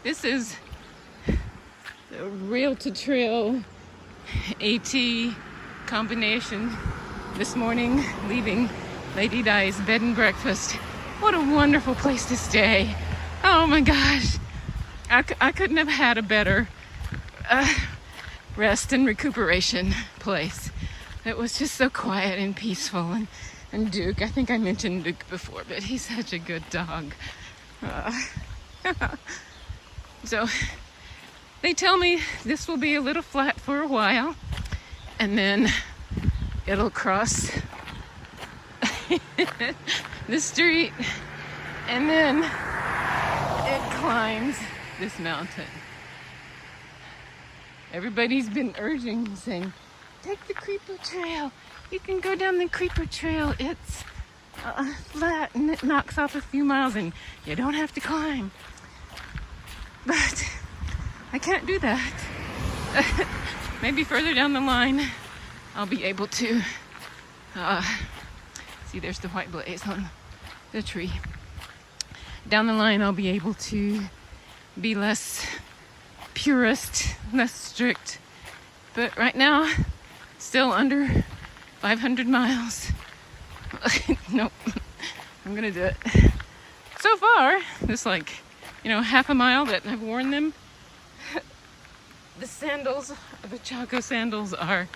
This is the rail to trail AT combination this morning, leaving Lady Di's bed and breakfast. What a wonderful place to stay. Oh my gosh. I couldn't have had a better rest and recuperation place. It was just so quiet and peaceful. And Duke, I think I mentioned Duke before, but he's such a good dog. So they tell me this will be a little flat for a while, and then it'll cross the street, and then it climbs this mountain. Everybody's been urging, saying, take the creeper trail. You can go down the creeper trail. It's flat and it knocks off a few miles and you don't have to climb. But I can't do that. Maybe further down the line I'll be able to see, there's the white blaze on the tree. Down the line I'll be able to be less purist, less strict. But right now, still under 500 miles. Nope, I'm gonna do it. So far, this half a mile that I've worn them, the sandals, the Chaco sandals, are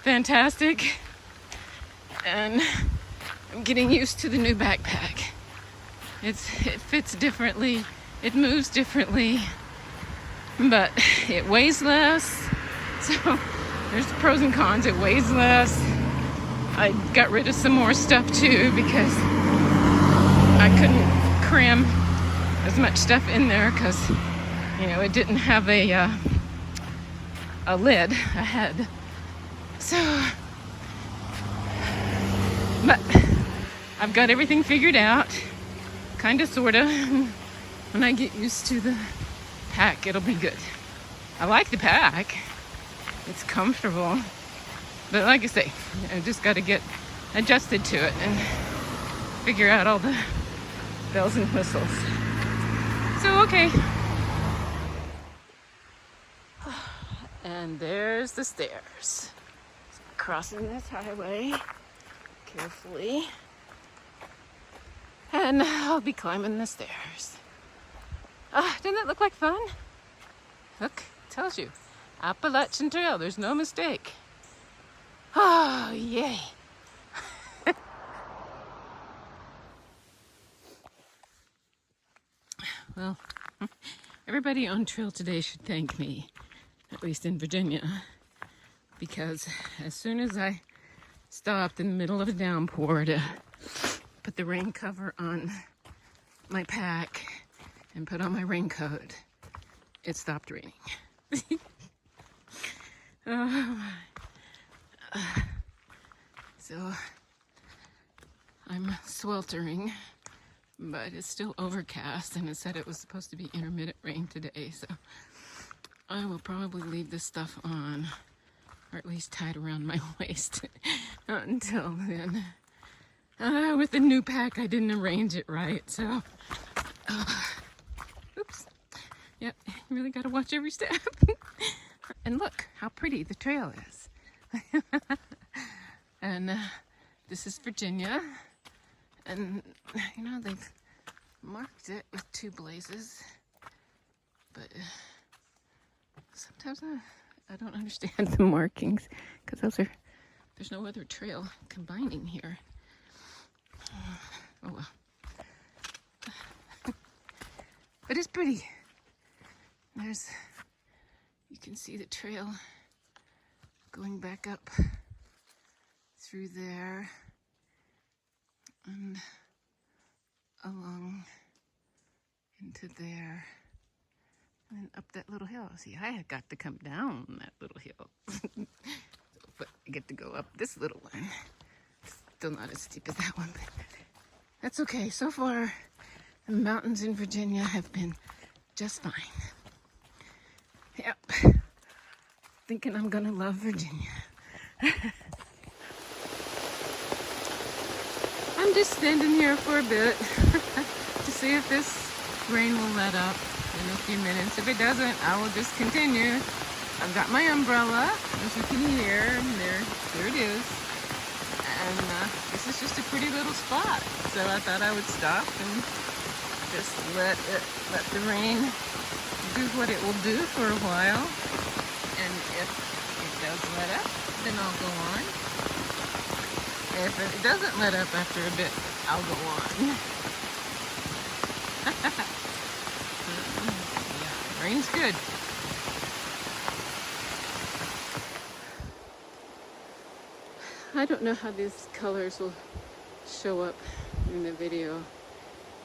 fantastic. And I'm getting used to the new backpack. It fits differently, it moves differently, but it weighs less. So there's pros and cons. It weighs less. I got rid of some more stuff too because I couldn't cram as much stuff in there because, it didn't have a lid, a head. So, but I've got everything figured out, kind of, sort of. When I get used to the pack, it'll be good. I like the pack. It's comfortable. But like I say, I just got to get adjusted to it and figure out all the bells and whistles. So, okay. And there's the stairs. Crossing this highway carefully. And I'll be climbing the stairs. Doesn't that look like fun? Look, it tells you. Appalachian Trail, there's no mistake. Oh, yay. Well, everybody on trail today should thank me, at least in Virginia, because as soon as I stopped in the middle of a downpour to put the rain cover on my pack and put on my raincoat, it stopped raining. So I'm sweltering, but it's still overcast, and it said it was supposed to be intermittent rain today, so I will probably leave this stuff on, or at least tied around my waist until then. With the new pack, I didn't arrange it right, so oops. Yep, you really got to watch every step. And look how pretty the trail is. And this is Virginia, and they've marked it with 2 blazes, but sometimes I don't understand the markings, because there's no other trail combining here. Oh well. But it's pretty. You can see the trail going back up through there and along into there and then up that little hill. See, I had got to come down that little hill. But I get to go up this little one. Still not as steep as that one, but that's okay. So far, the mountains in Virginia have been just fine. Yep. Thinking I'm gonna love Virginia. I'm just standing here for a bit to see if this rain will let up. in a few minutes. If it doesn't, I will just continue. I've got my umbrella, as you can hear, and there it is. And this is just a pretty little spot. So I thought I would stop and just let the rain do what it will do for a while. And if it does let up, then I'll go on. If it doesn't let up after a bit, I'll go on. Yeah, rain's good. I don't know how these colors will show up in the video.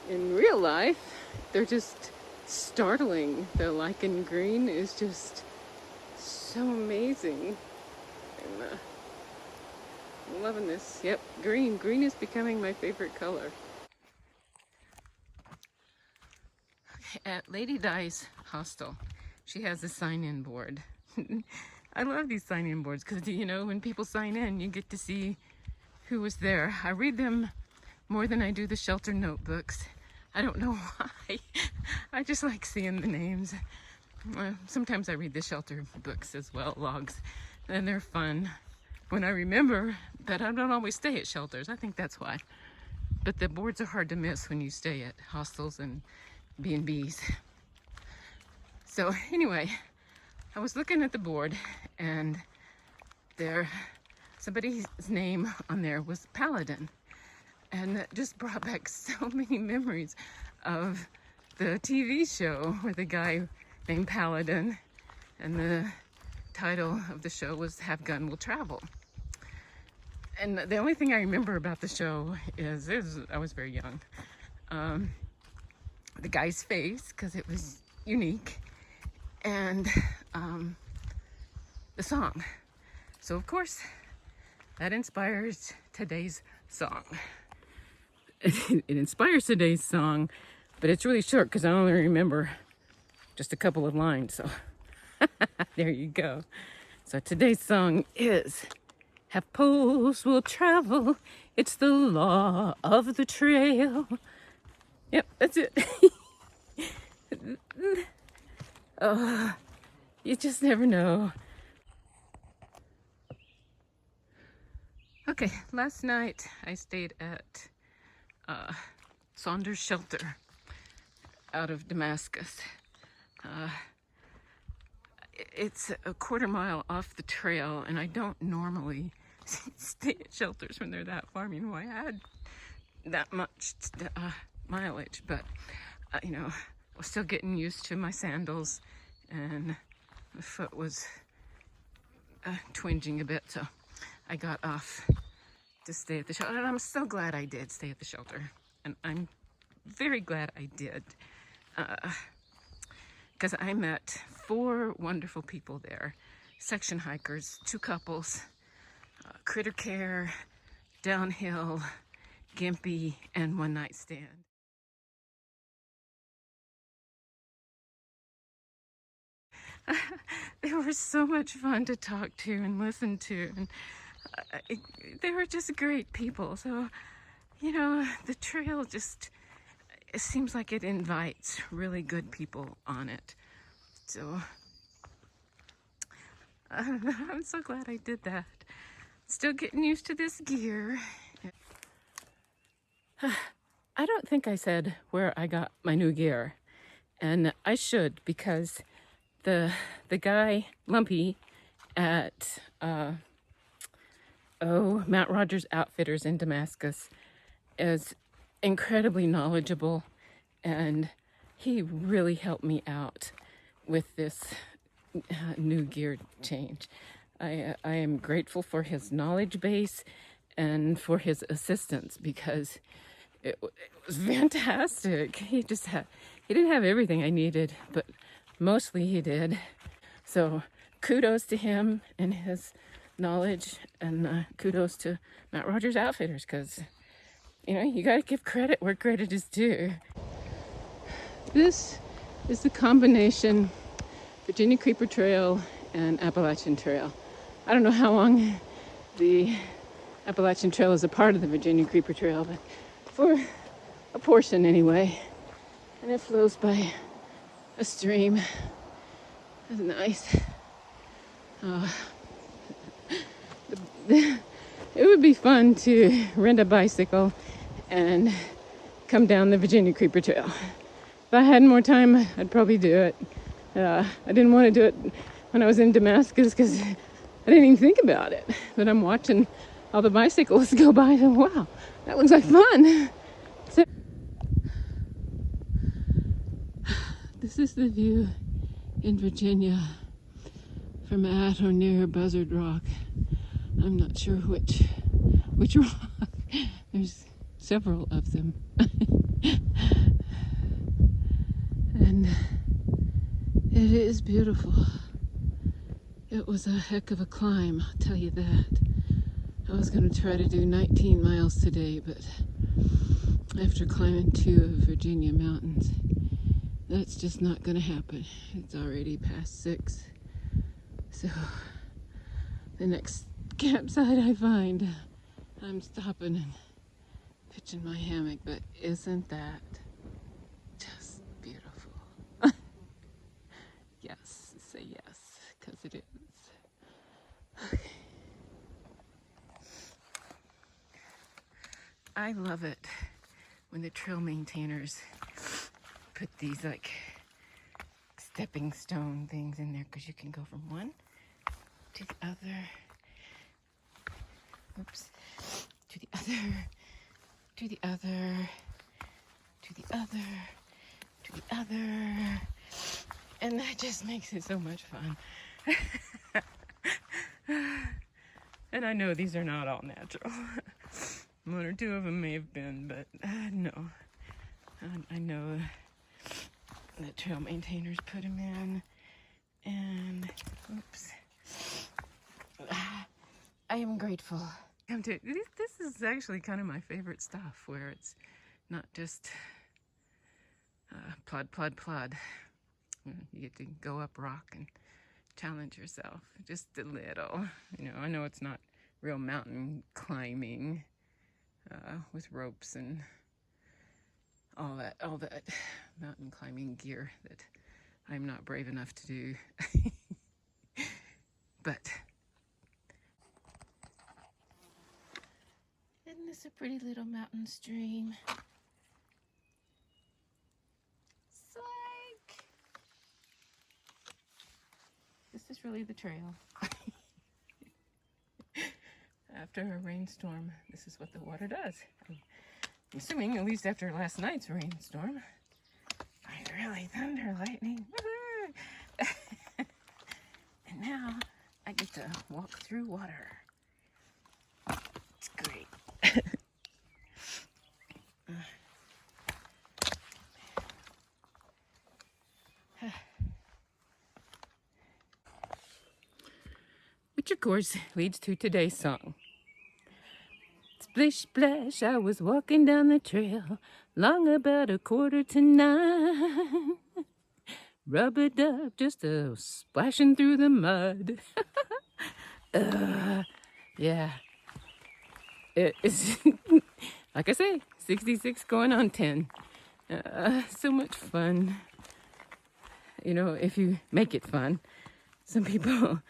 In real life, they're just startling. The lichen green is just so amazing. I'm loving this. Yep, green. Green is becoming my favorite color. At Lady Di's hostel, she has a sign-in board. I love these sign-in boards because, you know, when people sign in, you get to see who was there. I read them more than I do the shelter notebooks. I don't know why. I just like seeing the names. Sometimes I read the shelter books as well, logs, and they're fun. When I remember that I don't always stay at shelters, I think that's why. But the boards are hard to miss when you stay at hostels and B&Bs. So anyway, I was looking at the board, and somebody's name on there was Paladin. And that just brought back so many memories of the TV show where the guy named Paladin, and the title of the show was Have Gun Will Travel. And the only thing I remember about the show is, I was very young, the guy's face, because it was unique, and the song. So of course, that inspires today's song. It inspires today's song, but it's really short because I only remember just a couple of lines. So there you go. So today's song is Have Poles Will Travel. It's the law of the trail. Yep, that's it. Oh, you just never know. Okay, last night I stayed at Saunders Shelter out of Damascus. It's a quarter mile off the trail, and I don't normally stay at shelters when they're that far. I mean, why I had that much mileage, but you know, I was still getting used to my sandals, and my foot was twinging a bit, so I got off to stay at the shelter, and I'm so glad I did stay at the shelter, and I'm very glad I did, because I met 4 wonderful people there, section hikers, 2 couples, critter care, downhill, gimpy, and one night stand. They were so much fun to talk to and listen to, and they were just great people. So, you know, the trail just, it seems like it invites really good people on it. So, I'm so glad I did that. Still getting used to this gear. I don't think I said where I got my new gear, and I should, because the guy, Lumpy, at Mount Rogers Outfitters in Damascus is incredibly knowledgeable, and he really helped me out with this new gear change. I am grateful for his knowledge base and for his assistance, because it was fantastic. He didn't have everything I needed, but mostly he did. So kudos to him and his knowledge, and kudos to Mount Rogers Outfitters, because, you know, you got to give credit where credit is due. This is the combination Virginia Creeper Trail and Appalachian Trail. I don't know how long the Appalachian Trail is a part of the Virginia Creeper Trail, but for a portion anyway. And it flows by a stream. That's nice. It would be fun to rent a bicycle and come down the Virginia Creeper Trail. If I had more time, I'd probably do it. I didn't want to do it when I was in Damascus because I didn't even think about it. But I'm watching all the bicycles go by and wow, that looks like fun. So, this is the view in Virginia from at or near Buzzard Rock. I'm not sure which rock. There's several of them. And it is beautiful. It was a heck of a climb, I'll tell you that. I was going to try to do 19 miles today, but after climbing 2 of Virginia mountains, that's just not going to happen. It's already past 6. So the next campsite I find, I'm stopping and pitching my hammock, but isn't that just beautiful? Yes, say yes, because it is. Okay. I love it when the trail maintainers put these like stepping stone things in there, because you can go from one to the other. Oops. To the other, to the other, to the other, to the other. And that just makes it so much fun. And I know these are not all natural. 1 or 2 of them may have been, but no. I know the trail maintainers put them in. And, oops. I am grateful. This is actually kind of my favorite stuff, where it's not just plod, plod, plod. You get to go up rock and challenge yourself just a little. I know it's not real mountain climbing with ropes and all that mountain climbing gear that I'm not brave enough to do. But isn't this a pretty little mountain stream? Psych! This is really the trail. After a rainstorm, this is what the water does. I'm assuming, at least after last night's rainstorm. Really, thunder, lightning. And now I get to walk through water. It's great. Which of course leads to today's song. Splish splash, I was walking down the trail, long about 8:45. Rub-a-dub, just a splashing through the mud. Yeah. It's, like I say, 66 going on 10. So much fun. If you make it fun. Some people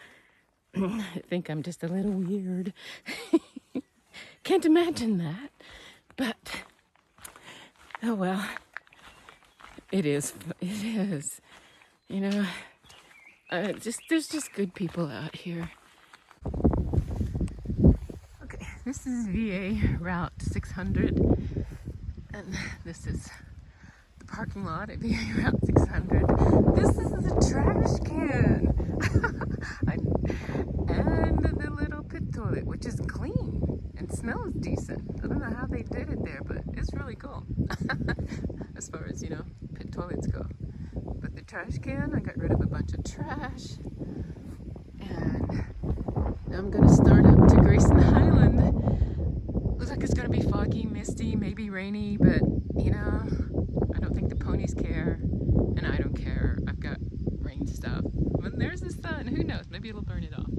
think I'm just a little weird. Can't imagine that. But, oh well. It is. There's just good people out here. Okay, this is VA Route 600, and this is the parking lot at VA Route 600. This is the trash can, and the little pit toilet, which is clean and smells decent. I don't know how they did it there, but it's really cool. As far as, pit toilets go. But the trash can, I got rid of a bunch of trash. And now I'm gonna start up to Grayson Highland. Looks like it's gonna be foggy, misty, maybe rainy, but I don't think the ponies care, and I don't care. I've got rain stuff. But there's the sun, who knows, maybe it'll burn it off.